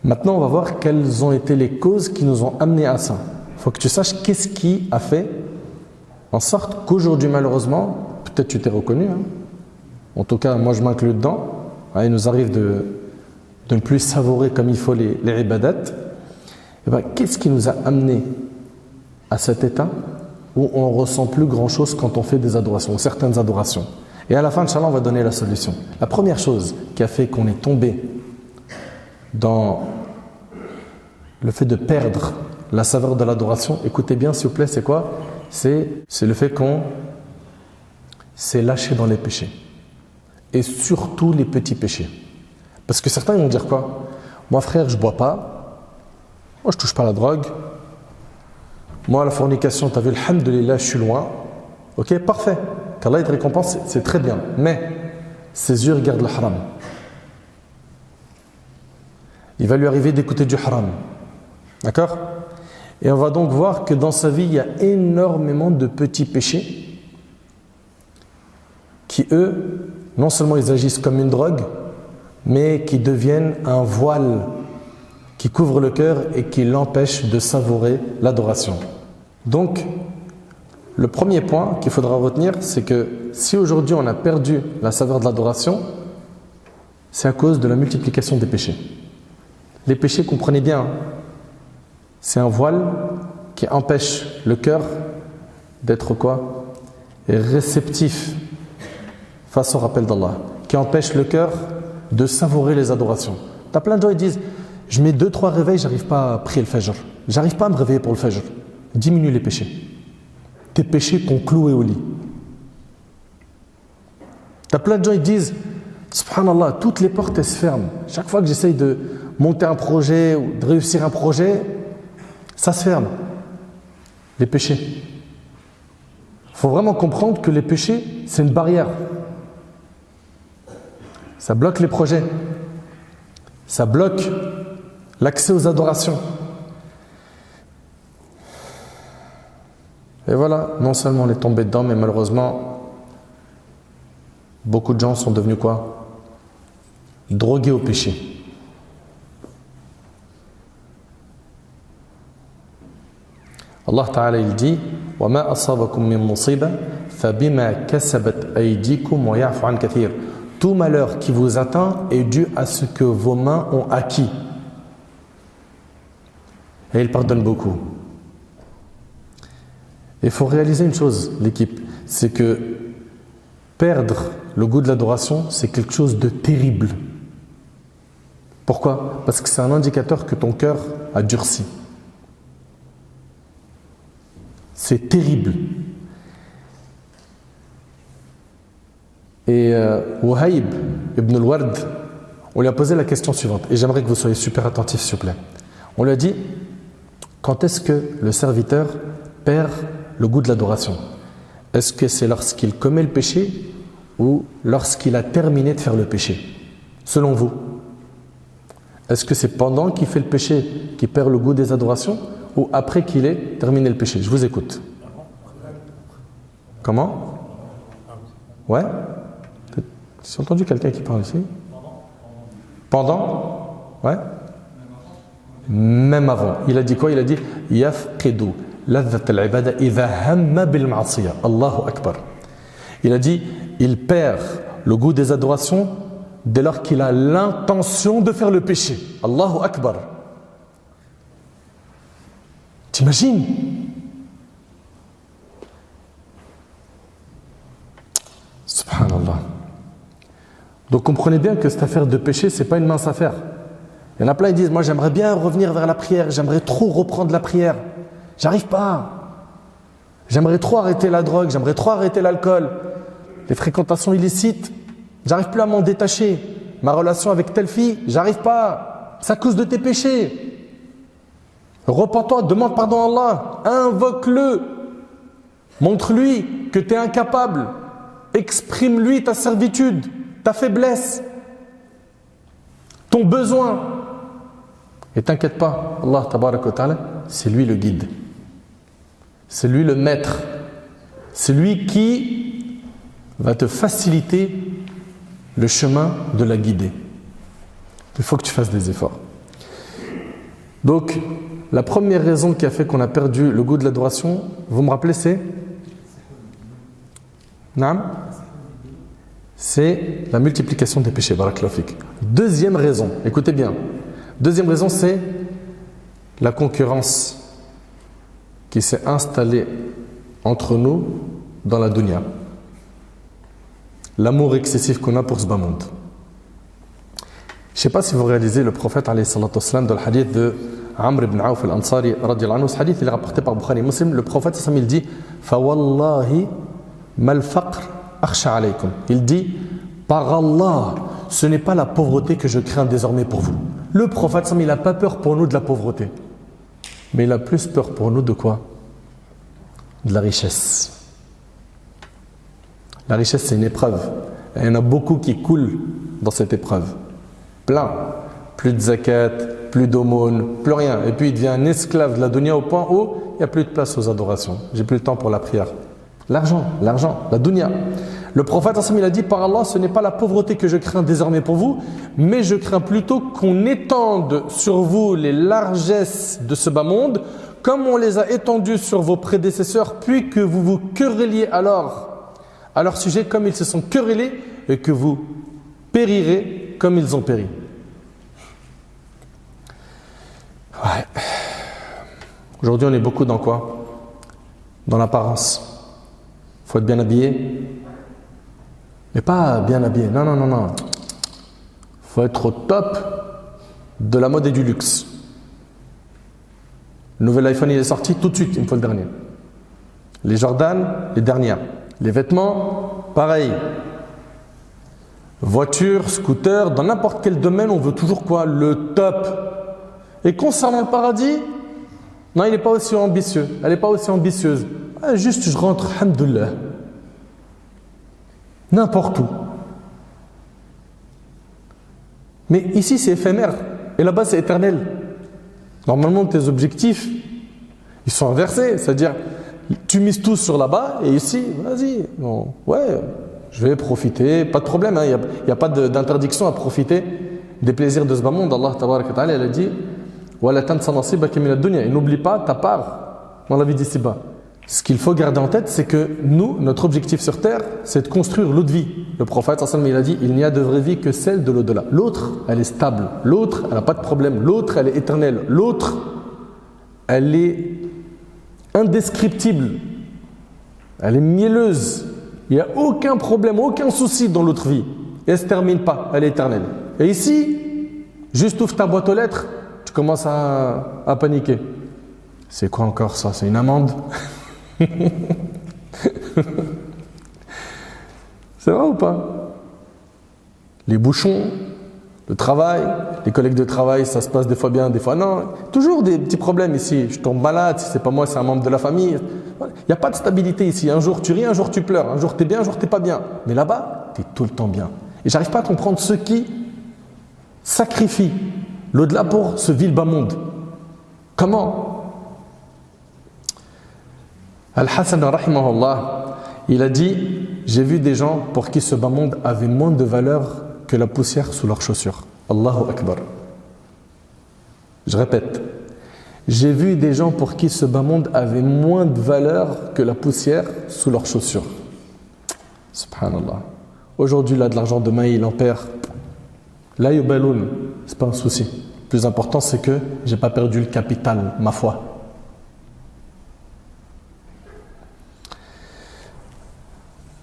Speaker 1: Maintenant, on va voir quelles ont été les causes qui nous ont amenés à ça. Il faut que tu saches qu'est-ce qui a fait en sorte qu'aujourd'hui, malheureusement, peut-être tu t'es reconnu, hein. En tout cas, moi je m'inclus dedans. Il nous arrive de ne plus savourer comme il faut les ibadat. Et bien, qu'est-ce qui nous a amené à cet état où on ne ressent plus grand-chose quand on fait des adorations, ou certaines adorations? Et à la fin, Inch'Allah, on va donner la solution. La première chose qui a fait qu'on est tombé dans le fait de perdre la saveur de l'adoration, écoutez bien s'il vous plaît, c'est quoi? C'est le fait qu'on s'est lâché dans les péchés. Et surtout les petits péchés. Parce que certains ils vont dire quoi? Moi frère, je bois pas. Moi je touche pas à la drogue. Moi la fornication, t'as vu, alhamdoulilah, je suis loin. Ok, parfait. Qu'Allah te récompense, c'est très bien. Mais ses yeux regardent le haram. Il va lui arriver d'écouter du haram. D'accord? Et on va donc voir que dans sa vie, il y a énormément de petits péchés qui, eux, non seulement ils agissent comme une drogue, mais qui deviennent un voile qui couvre le cœur et qui l'empêche de savourer l'adoration. Donc, le premier point qu'il faudra retenir, c'est que si aujourd'hui on a perdu la saveur de l'adoration, c'est à cause de la multiplication des péchés. Les péchés, comprenez bien, c'est un voile qui empêche le cœur d'être quoi? Réceptif face au rappel d'Allah, qui empêche le cœur de savourer les adorations. Tu as plein de gens qui disent je mets 2-3 réveils, j'arrive pas à prier le fajr, j'arrive pas à me réveiller pour le fajr. Diminue les péchés. Tes péchés qu'on cloué au lit. Tu as plein de gens qui disent Subhanallah, toutes les portes elles se ferment. Chaque fois que j'essaye de monter un projet ou de réussir un projet, ça se ferme. Les péchés. Il faut vraiment comprendre que les péchés, c'est une barrière. Ça bloque les projets. Ça bloque l'accès aux adorations. Et voilà, non seulement on est tombé dedans, mais malheureusement, beaucoup de gens sont devenus quoi? Drogués au péché. Allah Ta'ala il dit وَمَا أَصَابَكُم مِّن مُّصِيبَةٍ فَبِمَا كَسَبَتْ أَيْدِيكُمْ وَيَعْفُ عَنْ كَثِيرٍ. Tout malheur qui vous atteint est dû à ce que vos mains ont acquis. Et il pardonne beaucoup. Il faut réaliser une chose, l'équipe, c'est que perdre le goût de l'adoration, c'est quelque chose de terrible. Pourquoi? Parce que c'est un indicateur que ton cœur a durci. C'est terrible. Et Wahib ibn al-Ward, on lui a posé la question suivante, et j'aimerais que vous soyez super attentifs s'il vous plaît. On lui a dit, quand est-ce que le serviteur perd le goût de l'adoration? Est-ce que c'est lorsqu'il commet le péché ou lorsqu'il a terminé de faire le péché? Selon vous, est-ce que c'est pendant qu'il fait le péché qu'il perd le goût des adorations ou après qu'il ait terminé le péché? Je vous écoute. Comment? Ouais? J'ai entendu quelqu'un qui parle ici? Pendant? Ouais? Même avant. Il a dit quoi? Il a dit yafqidu ladhat al-ibada idha hamma bil ma'siyah. Allahu akbar. Il a dit il perd le goût des adorations dès lors qu'il a l'intention de faire le péché. Allahu akbar. T'imagines? Subhanallah. Donc comprenez bien que cette affaire de péché, c'est pas une mince affaire. Il y en a plein qui disent, moi j'aimerais bien revenir vers la prière, j'aimerais trop reprendre la prière. J'arrive pas. J'aimerais trop arrêter la drogue, j'aimerais trop arrêter l'alcool, les fréquentations illicites. J'arrive plus à m'en détacher. Ma relation avec telle fille, j'arrive pas. C'est à cause de tes péchés. Repens-toi, demande pardon à Allah, invoque-le. Montre-lui que tu es incapable. Exprime-lui ta servitude, ta faiblesse, ton besoin. Et t'inquiète pas, Allah tabaraka wa ta'ala, c'est lui le guide. C'est lui le maître. C'est lui qui va te faciliter le chemin de la guider. Il faut que tu fasses des efforts. Donc, la première raison qui a fait qu'on a perdu le goût de l'adoration, vous me rappelez, c'est Naam? C'est la multiplication des péchés. Barakallahu fik. Deuxième raison, écoutez bien. Deuxième raison, c'est la concurrence qui s'est installée entre nous dans la dunya. L'amour excessif qu'on a pour ce bas monde. Je ne sais pas si vous réalisez le prophète alayhi salatu wassalam dans le hadith de Amr ibn Auf al-Ansari radiyallahu anhu. Ce hadith il est rapporté par Bukhari et Muslim. Le prophète il dit fa wallahi mal faqr akhsha alaykum. Il dit par Allah, ce n'est pas la pauvreté que je crains désormais pour vous. Le prophète il n'a pas peur pour nous de la pauvreté. Mais il a plus peur pour nous de quoi? De la richesse. La richesse, c'est une épreuve. Et il y en a beaucoup qui coulent dans cette épreuve. Plein. Plus de zakat, plus d'aumône, plus rien. Et puis il devient un esclave de la dunya au point où il n'y a plus de place aux adorations. J'ai plus le temps pour la prière. L'argent, la dunya. Le prophète il a dit par Allah, ce n'est pas la pauvreté que je crains désormais pour vous, mais je crains plutôt qu'on étende sur vous les largesses de ce bas monde, comme on les a étendues sur vos prédécesseurs, puis que vous vous querelliez alors à leur sujet comme ils se sont querellés et que vous périrez comme ils ont péri. Ouais. Aujourd'hui, on est beaucoup dans quoi? Dans l'apparence. Il faut être bien habillé. Mais pas bien habillé. Non. Il faut être au top de la mode et du luxe. Le nouvel iPhone il est sorti, tout de suite, il me faut le dernier. Les Jordan, les dernières. Les vêtements, pareil. Voiture, scooter, dans n'importe quel domaine, on veut toujours quoi? Le top. Et concernant le paradis, non, il n'est pas aussi ambitieux. Elle n'est pas aussi ambitieuse. Ah, juste, je rentre, alhamdoulilah. N'importe où. Mais ici, c'est éphémère. Et là-bas, c'est éternel. Normalement, tes objectifs, ils sont inversés. C'est-à-dire, tu mises tout sur là-bas, et ici, vas-y. Bon, ouais, je vais profiter. Pas de problème, il n'y a pas d'interdiction à profiter des plaisirs de ce bas monde. Allah tabaraka ta'ala, il a dit et n'oublie pas ta part dans la vie d'ici-bas. Ce qu'il faut garder en tête, c'est que nous, notre objectif sur terre, c'est de construire l'autre vie. Le prophète il a dit il n'y a de vraie vie que celle de l'au-delà. L'autre, elle est stable. L'autre, elle n'a pas de problème. L'autre, elle est éternelle. L'autre, elle est indescriptible. Elle est mielleuse. Il n'y a aucun problème, aucun souci dans l'autre vie. Et elle ne se termine pas. Elle est éternelle. Et ici, juste ouvre ta boîte aux lettres, tu commences à paniquer. C'est quoi encore ça? C'est une amende? C'est vrai ou pas? Les bouchons, le travail, les collègues de travail, ça se passe des fois bien, des fois non. Toujours des petits problèmes ici. Je tombe malade, si c'est pas moi, c'est un membre de la famille. Il n'y a pas de stabilité ici. Un jour tu ris, un jour tu pleures. Un jour tu es bien, un jour tu n'es pas bien. Mais là-bas, tu es tout le temps bien. Et j'arrive pas à comprendre ceux qui sacrifient l'au-delà pour ce vil bas monde. Comment? Al-Hassan rahimahullah, il a dit j'ai vu des gens pour qui ce bas monde avait moins de valeur que la poussière sous leurs chaussures. Allahu Akbar. Je répète, j'ai vu des gens pour qui ce bas monde avait moins de valeur que la poussière sous leurs chaussures. Subhanallah. Aujourd'hui, il a de l'argent, demain il en perd. La yubaloun, c'est pas un souci. Le plus important, c'est que j'ai pas perdu le capital, ma foi.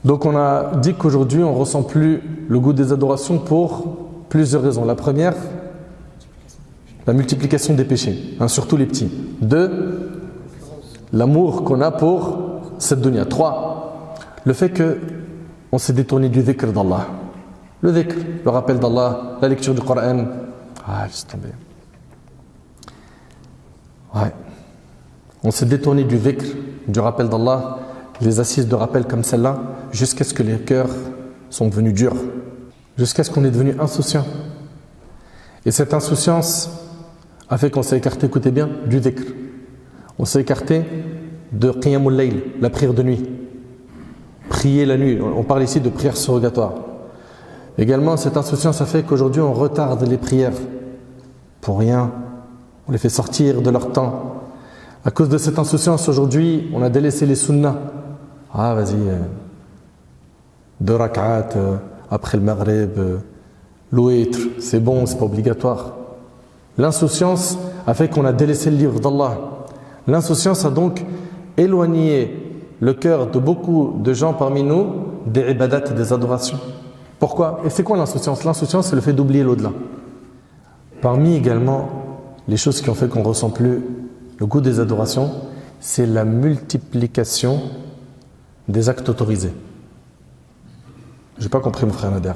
Speaker 1: Donc on a dit qu'aujourd'hui on ne ressent plus le goût des adorations pour plusieurs raisons. La première, la multiplication des péchés, surtout les petits. 2, l'amour qu'on a pour cette dunya. 3, le fait qu'on s'est détourné du dhikr d'Allah. Le dhikr, le rappel d'Allah, la lecture du Coran. Ah, laisse tomber. Ouais. On s'est détourné du dhikr, du rappel d'Allah, les assises de rappel comme celle-là, jusqu'à ce que les cœurs sont devenus durs, jusqu'à ce qu'on est devenu insouciant. Et cette insouciance a fait qu'on s'est écarté, écoutez bien, du dhikr. On s'est écarté de qiyamul layl, la prière de nuit. Prier la nuit, on parle ici de prière surrogatoire. Également, cette insouciance a fait qu'aujourd'hui on retarde les prières pour rien. On les fait sortir de leur temps. À cause de cette insouciance, aujourd'hui, on a délaissé les sunnas. Ah, vas-y, 2 rak'at après le maghrib, l'ouïtre, c'est bon, c'est pas obligatoire. L'insouciance a fait qu'on a délaissé le livre d'Allah. L'insouciance a donc éloigné le cœur de beaucoup de gens parmi nous des ibadat et des adorations. Pourquoi? Et c'est quoi l'insouciance? L'insouciance, c'est le fait d'oublier l'au-delà. Parmi également les choses qui ont fait qu'on ne ressent plus le goût des adorations, c'est la multiplication des actes autorisés. J'ai pas compris mon frère Nader.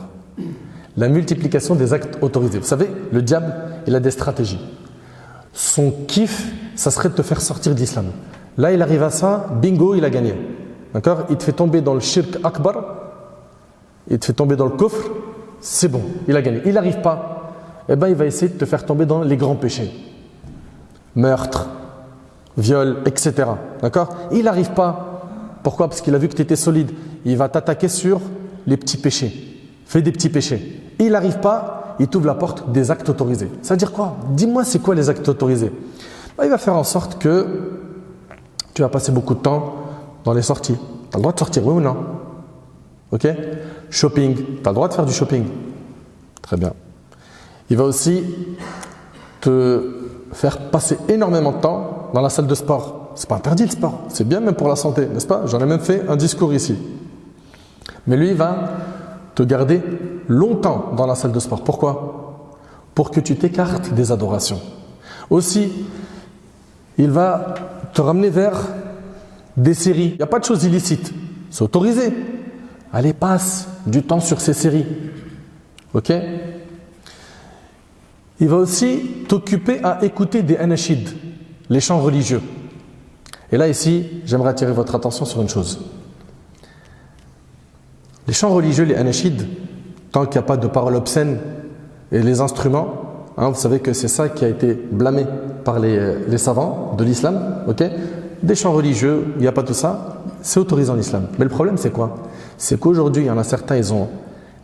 Speaker 1: La multiplication des actes autorisés. Vous savez, le diable, il a des stratégies. Son kiff, ça serait de te faire sortir de l'islam. Là, il arrive à ça, bingo, il a gagné. D'accord? Il te fait tomber dans le shirk akbar, il te fait tomber dans le kufr, c'est bon, il a gagné. Il n'arrive pas, eh ben, il va essayer de te faire tomber dans les grands péchés. Meurtre, viol, etc. D'accord? Il n'arrive pas. Pourquoi? Parce qu'il a vu que tu étais solide. Il va t'attaquer sur les petits péchés. Fais des petits péchés. Il n'arrive pas, il t'ouvre la porte des actes autorisés. Ça veut dire quoi? Dis-moi, c'est quoi les actes autorisés? Il va faire en sorte que tu vas passer beaucoup de temps dans les sorties. Tu as le droit de sortir, oui ou non? Ok? Shopping. Tu as le droit de faire du shopping. Très bien. Il va aussi te faire passer énormément de temps dans la salle de sport. C'est pas interdit le sport, c'est bien même pour la santé, n'est-ce pas? J'en ai même fait un discours ici. Mais lui, il va te garder longtemps dans la salle de sport. Pourquoi? Pour que tu t'écartes des adorations. Aussi, il va te ramener vers des séries. Il n'y a pas de choses illicites, c'est autorisé. Allez, passe du temps sur ces séries. Ok? Il va aussi t'occuper à écouter des anashids, les chants religieux. Et là, ici, j'aimerais attirer votre attention sur une chose. Les chants religieux, les anashids, tant qu'il n'y a pas de paroles obscènes et les instruments, vous savez que c'est ça qui a été blâmé par les savants de l'islam, ok? Des chants religieux, il n'y a pas tout ça, c'est autorisé en islam. Mais le problème, c'est quoi? C'est qu'aujourd'hui, il y en a certains, ils ont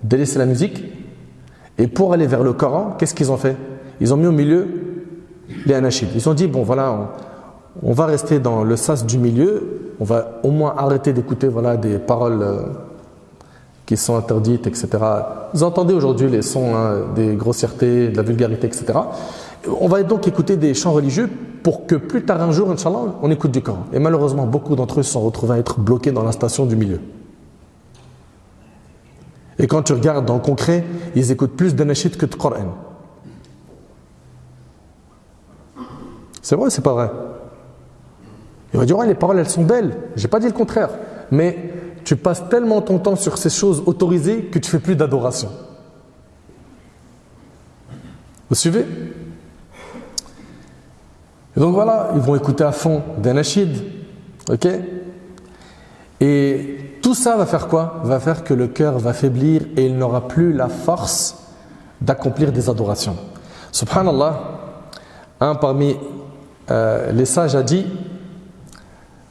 Speaker 1: délaissé la musique, et pour aller vers le Coran, qu'est-ce qu'ils ont fait? Ils ont mis au milieu les anashids. Ils ont dit, bon voilà, on va rester dans le sas du milieu, on va au moins arrêter d'écouter des paroles qui sont interdites, etc. Vous entendez aujourd'hui les sons des grossièretés, de la vulgarité, etc. On va donc écouter des chants religieux pour que plus tard un jour, Inch'Allah, on écoute du Coran. Et malheureusement, beaucoup d'entre eux se sont retrouvés à être bloqués dans la station du milieu. Et quand tu regardes dans le concret, ils écoutent plus d'anashids que de Coran. C'est vrai ou c'est pas vrai? Il va dire, ouais, les paroles, elles sont belles. J'ai pas dit le contraire. Mais tu passes tellement ton temps sur ces choses autorisées que tu fais plus d'adoration. Vous suivez? Et donc voilà, ils vont écouter à fond des nashids. Ok? Et tout ça va faire quoi? Va faire que le cœur va faiblir et il n'aura plus la force d'accomplir des adorations. Subhanallah, un parmi les sages a dit,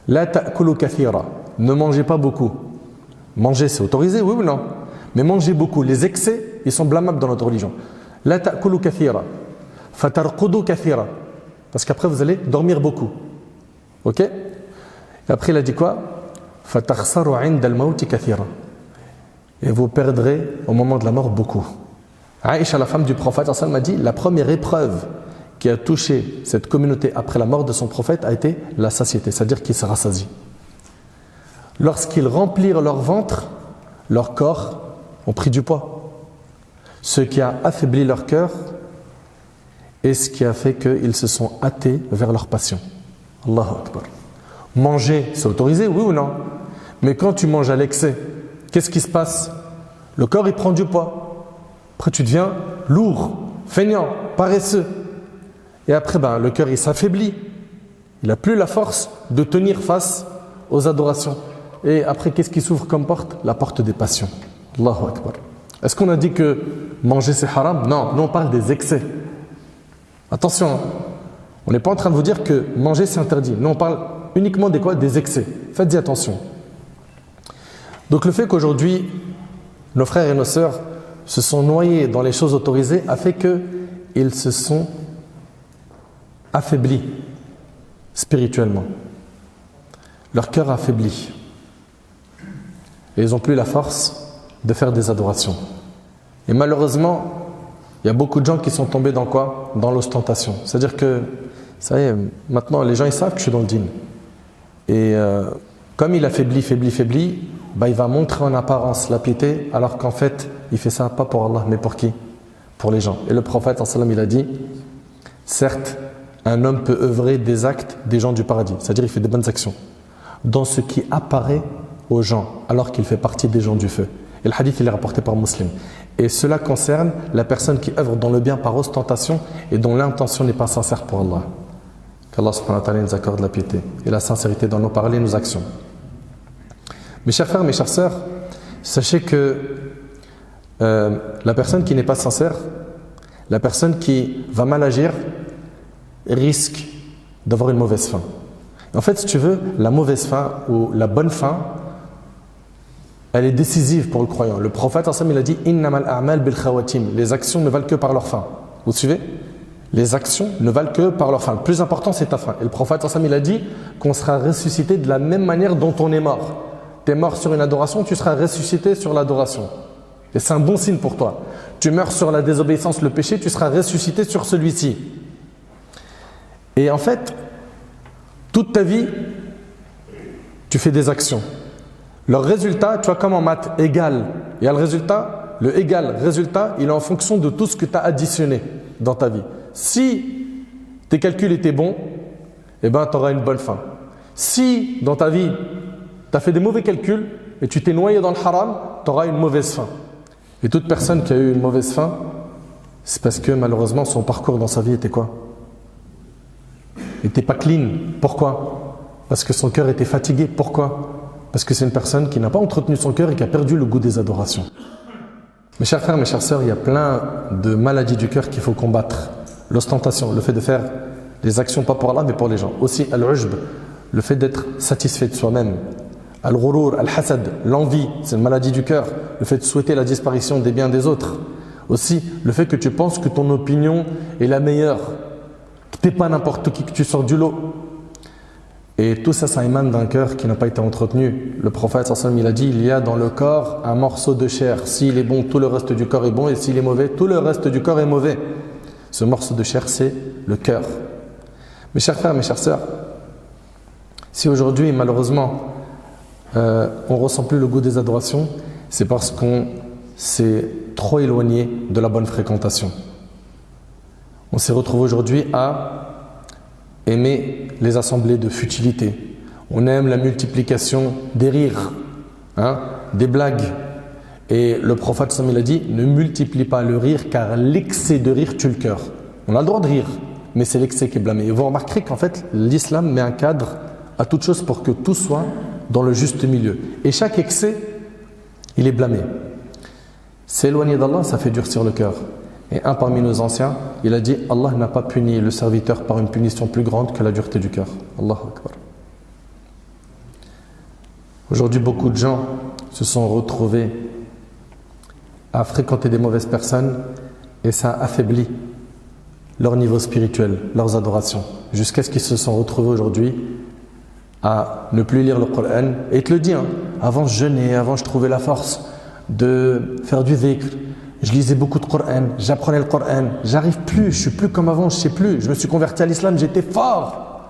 Speaker 1: la ta'kulu kathira, ne mangez pas beaucoup. Manger c'est autorisé, oui ou non? Mais manger beaucoup, les excès, ils sont blâmables dans notre religion. La ta'kulu kathira, fatarqudu kathira, parce qu'après vous allez dormir beaucoup. Ok? Et après il a dit quoi? Fatakhsaru 'inda al-mawti kathira, et vous perdrez au moment de la mort beaucoup. Aïcha, la femme du prophète, m'a dit, la première épreuve qui a touché cette communauté après la mort de son prophète a été la satiété, c'est-à-dire qu'ils se rassasient. Lorsqu'ils remplirent leur ventre, leur corps ont pris du poids. Ce qui a affaibli leur cœur et ce qui a fait qu'ils se sont hâtés vers leur passion. Allahu Akbar. Manger, c'est autorisé, oui ou non? Mais quand tu manges à l'excès, qu'est-ce qui se passe? Le corps, il prend du poids. Après, tu deviens lourd, feignant, paresseux. Et après, le cœur, il s'affaiblit. Il n'a plus la force de tenir face aux adorations. Et après, qu'est-ce qui s'ouvre comme porte? La porte des passions. Allahu Akbar. Est-ce qu'on a dit que manger c'est haram? Non, nous on parle des excès. Attention, on n'est pas en train de vous dire que manger c'est interdit. Nous on parle uniquement des quoi? Des excès. Faites-y attention. Donc le fait qu'aujourd'hui, nos frères et nos sœurs se sont noyés dans les choses autorisées a fait qu'ils se sont affaiblis spirituellement. Leur cœur a affaibli. Et ils n'ont plus la force de faire des adorations. Et malheureusement, il y a beaucoup de gens qui sont tombés dans quoi? Dans l'ostentation. C'est-à-dire que, ça y est, maintenant les gens ils savent que je suis dans le dîn. Et comme il affaiblit, il va montrer en apparence la piété, alors qu'en fait, il fait ça pas pour Allah, mais pour qui? Pour les gens. Et le prophète, il a dit, certes, un homme peut œuvrer des actes des gens du paradis, c'est-à-dire il fait des bonnes actions, dans ce qui apparaît aux gens, alors qu'il fait partie des gens du feu. Et le hadith il est rapporté par Muslim. Et cela concerne la personne qui œuvre dans le bien par ostentation et dont l'intention n'est pas sincère pour Allah. Qu'Allah subhanahu wa ta'ala nous accorde la piété et la sincérité dans nos paroles et nos actions. Mes chers frères, mes chères sœurs, sachez que la personne qui n'est pas sincère, la personne qui va mal agir, risque d'avoir une mauvaise fin. En fait, si tu veux, la mauvaise fin ou la bonne fin, elle est décisive pour le croyant. Le prophète, il a dit « Innamal a'mal bil khawatim » les actions ne valent que par leur fin. Vous suivez? Les actions ne valent que par leur fin. Le plus important, c'est ta fin. Et le prophète, il a dit qu'on sera ressuscité de la même manière dont on est mort. Tu es mort sur une adoration, tu seras ressuscité sur l'adoration. Et c'est un bon signe pour toi. Tu meurs sur la désobéissance, le péché, tu seras ressuscité sur celui-ci. Et en fait, toute ta vie, tu fais des actions. Leur résultat, tu vois, comme en maths, égal. Il y a le résultat, le égal résultat, il est en fonction de tout ce que tu as additionné dans ta vie. Si tes calculs étaient bons, eh ben, tu auras une bonne fin. Si dans ta vie, tu as fait des mauvais calculs et tu t'es noyé dans le haram, tu auras une mauvaise fin. Et toute personne qui a eu une mauvaise fin, c'est parce que malheureusement son parcours dans sa vie était quoi? Était pas clean. Pourquoi? Parce que son cœur était fatigué. Pourquoi? Parce que c'est une personne qui n'a pas entretenu son cœur et qui a perdu le goût des adorations. Mes chers frères, mes chères sœurs, il y a plein de maladies du cœur qu'il faut combattre. L'ostentation, le fait de faire des actions pas pour Allah mais pour les gens. Aussi al-ujb, le fait d'être satisfait de soi-même. Al-ghurur, al-hasad, l'envie, c'est une maladie du cœur. Le fait de souhaiter la disparition des biens des autres. Aussi le fait que tu penses que ton opinion est la meilleure, que tu n'es pas n'importe qui, que tu sors du lot. Et tout ça, ça émane d'un cœur qui n'a pas été entretenu. Le prophète sallallahu alayhi wa sallam, il a dit, il y a dans le corps un morceau de chair. S'il est bon, tout le reste du corps est bon, et s'il est mauvais, tout le reste du corps est mauvais. Ce morceau de chair, c'est le cœur. Mes chers frères, mes chères sœurs, si aujourd'hui, malheureusement, on ne ressent plus le goût des adorations, c'est parce qu'on s'est trop éloigné de la bonne fréquentation. On s'est retrouvé aujourd'hui à aimer les assemblées de futilité. On aime la multiplication des rires, des blagues. Et le prophète sallallahu alayhi wa sallam, il a dit, ne multiplie pas le rire car l'excès de rire tue le cœur. On a le droit de rire, mais c'est l'excès qui est blâmé. Et vous remarquerez qu'en fait, l'islam met un cadre à toute chose pour que tout soit dans le juste milieu. Et chaque excès, il est blâmé. S'éloigner d'Allah, ça fait durcir le cœur. Et un parmi nos anciens, il a dit, Allah n'a pas puni le serviteur par une punition plus grande que la dureté du cœur. Allahu Akbar. Aujourd'hui, beaucoup de gens se sont retrouvés à fréquenter des mauvaises personnes et ça affaiblit leur niveau spirituel, leurs adorations, jusqu'à ce qu'ils se sont retrouvés aujourd'hui à ne plus lire le Coran. Et il te le dit, avant je jeûnais, avant je trouvais la force de faire du dhikr, je lisais beaucoup de Coran, j'apprenais le Coran, j'arrive plus, je suis plus comme avant, je sais plus, je me suis converti à l'islam, j'étais fort,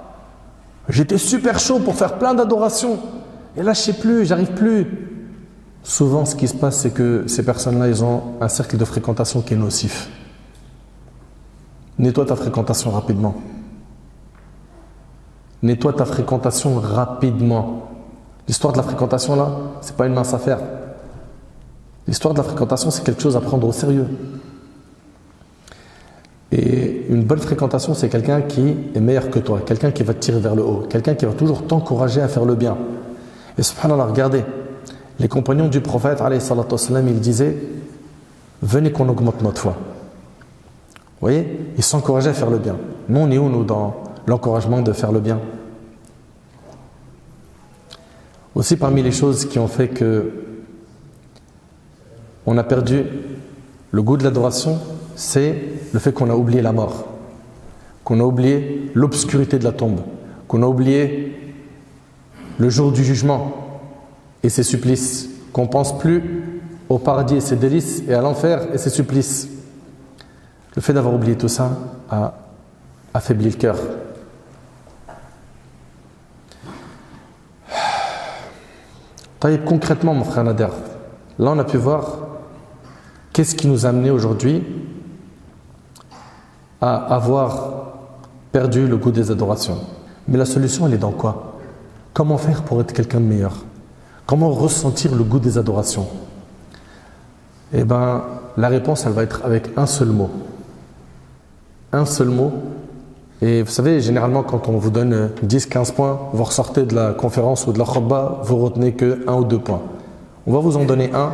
Speaker 1: j'étais super chaud pour faire plein d'adorations, et là je sais plus, j'arrive plus. Souvent ce qui se passe, c'est que ces personnes-là, ils ont un cercle de fréquentation qui est nocif. Nettoie ta fréquentation rapidement. Nettoie ta fréquentation rapidement. L'histoire de la fréquentation là, c'est pas une mince affaire. L'histoire de la fréquentation, c'est quelque chose à prendre au sérieux. Et une bonne fréquentation, c'est quelqu'un qui est meilleur que toi, quelqu'un qui va te tirer vers le haut, quelqu'un qui va toujours t'encourager à faire le bien. Et subhanallah, regardez, les compagnons du prophète, alayhi salatu wassalam, ils disaient, venez qu'on augmente notre foi. Vous voyez, ils s'encourageaient à faire le bien. Nous, on est où, nous, dans l'encouragement de faire le bien? Aussi, parmi les choses qui ont fait que on a perdu le goût de l'adoration, c'est le fait qu'on a oublié la mort, qu'on a oublié l'obscurité de la tombe, qu'on a oublié le jour du jugement et ses supplices, qu'on ne pense plus au paradis et ses délices et à l'enfer et ses supplices. Le fait d'avoir oublié tout ça a affaibli le cœur. Concrètement, mon frère Nader, là on a pu voir qu'est-ce qui nous a amené aujourd'hui à avoir perdu le goût des adorations. Mais la solution, elle est dans quoi? Comment faire pour être quelqu'un de meilleur? Comment ressentir le goût des adorations? Eh bien, la réponse, elle va être avec un seul mot. Un seul mot. Et vous savez, généralement, quand on vous donne 10-15 points, vous ressortez de la conférence ou de la khutba, vous retenez que 1 ou 2 points. On va vous en donner un.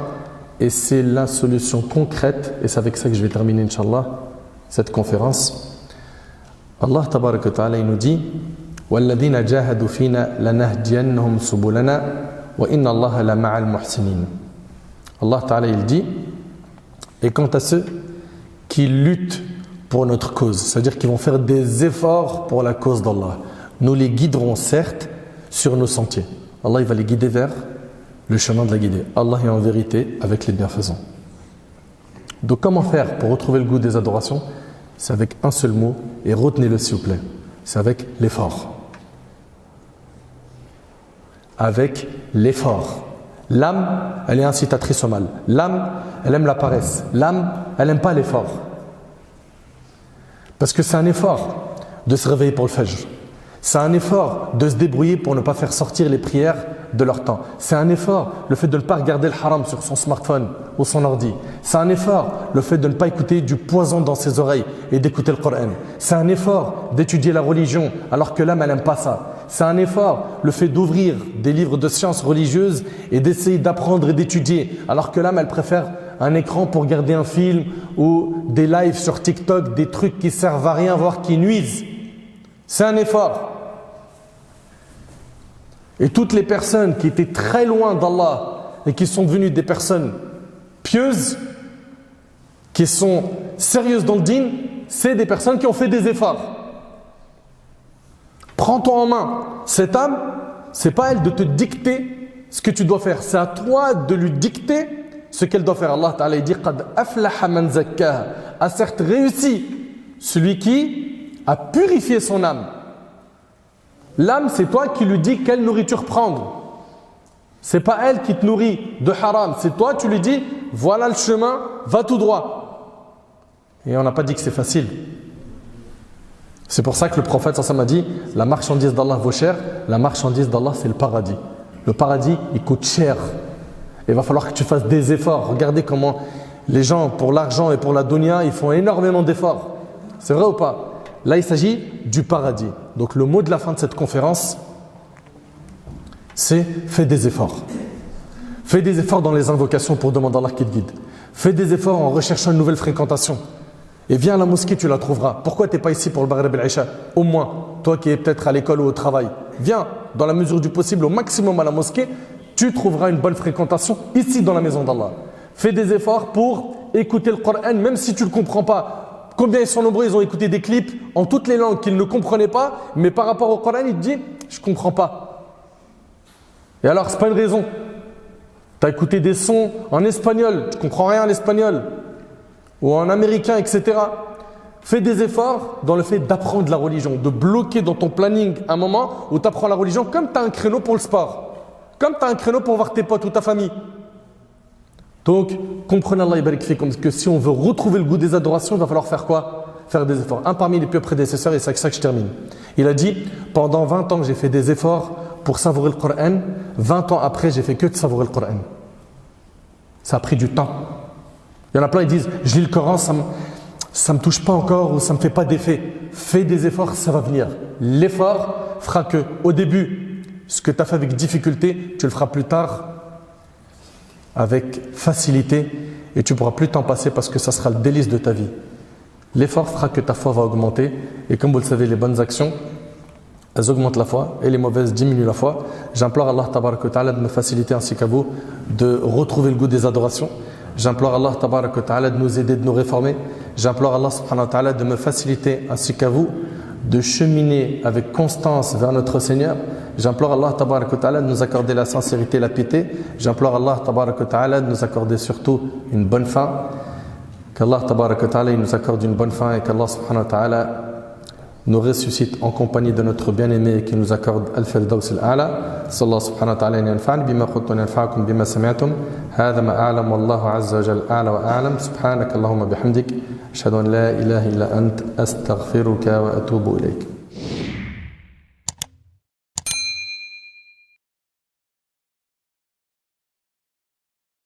Speaker 1: Et c'est la solution concrète, et c'est avec ça que je vais terminer, Inch'Allah, cette conférence. Allah tabaraka wa ta'ala, il nous dit وَالَّذِينَ جَاهَدُوا فِينَا لَنَهْدِيَنَّهُمْ سُبُلَنَا وَإِنَّ اللَّهَ لَمَعَ الْمُحْسِنِينَ. Allah ta'ala, il dit, et quant à ceux qui luttent pour notre cause, c'est-à-dire qui vont faire des efforts pour la cause d'Allah, nous les guiderons certes sur nos sentiers. Allah, il va les guider vers le chemin de la guidée. Allah est en vérité avec les bienfaisants. Donc comment faire pour retrouver le goût des adorations? C'est avec un seul mot, et retenez-le s'il vous plaît, c'est avec l'effort. Avec l'effort. L'âme, elle est incitatrice au mal. L'âme, elle aime la paresse. L'âme, elle n'aime pas l'effort. Parce que c'est un effort de se réveiller pour le Fajr. C'est un effort de se débrouiller pour ne pas faire sortir les prières de leur temps. C'est un effort, le fait de ne pas regarder le haram sur son smartphone ou son ordi. C'est un effort, le fait de ne pas écouter du poison dans ses oreilles et d'écouter le Coran. C'est un effort d'étudier la religion alors que l'âme, elle n'aime pas ça. C'est un effort, le fait d'ouvrir des livres de sciences religieuses et d'essayer d'apprendre et d'étudier alors que l'âme, elle préfère un écran pour regarder un film ou des lives sur TikTok, des trucs qui servent à rien, voire qui nuisent. C'est un effort. Et toutes les personnes qui étaient très loin d'Allah et qui sont devenues des personnes pieuses, qui sont sérieuses dans le dîn, c'est des personnes qui ont fait des efforts. Prends-toi en main. Cette âme, c'est pas elle de te dicter ce que tu dois faire. C'est à toi de lui dicter ce qu'elle doit faire. Allah Ta'ala dit Qad aflaha man zakkaha, a certes réussi celui qui a purifié son âme. L'âme, c'est toi qui lui dis quelle nourriture prendre. C'est pas elle qui te nourrit de haram. C'est toi, tu lui dis voilà le chemin, va tout droit. Et on n'a pas dit que c'est facile. C'est pour ça que le prophète sallallahu alayhi wa sallam a dit la marchandise d'Allah vaut cher, la marchandise d'Allah c'est le paradis. Le paradis, il coûte cher. Il va falloir que tu fasses des efforts. Regardez comment les gens, pour l'argent et pour la dunya, ils font énormément d'efforts. C'est vrai ou pas? Là, il s'agit du paradis. Donc, le mot de la fin de cette conférence, c'est fais des efforts. Fais des efforts dans les invocations pour demander à Allah qu'il te guide. Fais des efforts en recherchant une nouvelle fréquentation. Et viens à la mosquée, tu la trouveras. Pourquoi tu n'es pas ici pour le Maghrib et l'Isha? Au moins, toi qui es peut-être à l'école ou au travail, viens dans la mesure du possible au maximum à la mosquée. Tu trouveras une bonne fréquentation ici dans la maison d'Allah. Fais des efforts pour écouter le Coran, même si tu ne le comprends pas. Combien ils sont nombreux, ils ont écouté des clips en toutes les langues qu'ils ne comprenaient pas, mais par rapport au Coran, ils te disent « je ne comprends pas ». Et alors, ce n'est pas une raison. Tu as écouté des sons en espagnol, tu ne comprends rien en espagnol, ou en américain, etc. Fais des efforts dans le fait d'apprendre la religion, de bloquer dans ton planning un moment où tu apprends la religion comme tu as un créneau pour le sport, comme tu as un créneau pour voir tes potes ou ta famille. Donc, comprenez Allah barik fikum que si on veut retrouver le goût des adorations, il va falloir faire quoi? Faire des efforts. Un parmi les plus prédécesseurs, et c'est avec ça que je termine. Il a dit, pendant 20 ans, j'ai fait des efforts pour savourer le Coran. 20 ans après, j'ai fait que de savourer le Coran. Ça a pris du temps. Il y en a plein, ils disent, je lis le Coran, ça me touche pas encore ou ça me fait pas d'effet. Fais des efforts, ça va venir. L'effort fera que, au début, ce que tu as fait avec difficulté, tu le feras plus tard avec facilité et tu pourras plus t'en passer parce que ça sera le délice de ta vie. L'effort fera que ta foi va augmenter et comme vous le savez, les bonnes actions, elles augmentent la foi et les mauvaises diminuent la foi. J'implore Allah tabaraka wa ta'ala de me faciliter ainsi qu'à vous de retrouver le goût des adorations. J'implore Allah tabaraka wa ta'ala de nous aider, de nous réformer. J'implore Allah subhanahu wa ta'ala de me faciliter ainsi qu'à vous de cheminer avec constance vers notre Seigneur. J'implore Allah tabaraka wa ta'ala de nous accorder la sincérité et la piété. J'implore Allah tabaraka wa ta'ala de nous accorder surtout une bonne fin. Qu'Allah tabaraka wa ta'ala nous accorde une bonne fin et qu'Allah subhanahu wa ta'ala nous ressuscite en compagnie de notre bien-aimé et qui nous accorde al-firdaws al-a'la. Sallallahu subhanahu wa ta'ala yanfa'an bima qultum yanfa'akum bima sami'tum. Hadha ma a'lam wallahu azza wa jalla a'la wa a'lam. Subhanaka Allahumma bihamdik. Ashhadu an la ilaha illa ant astaghfiruka wa atubu ilayk.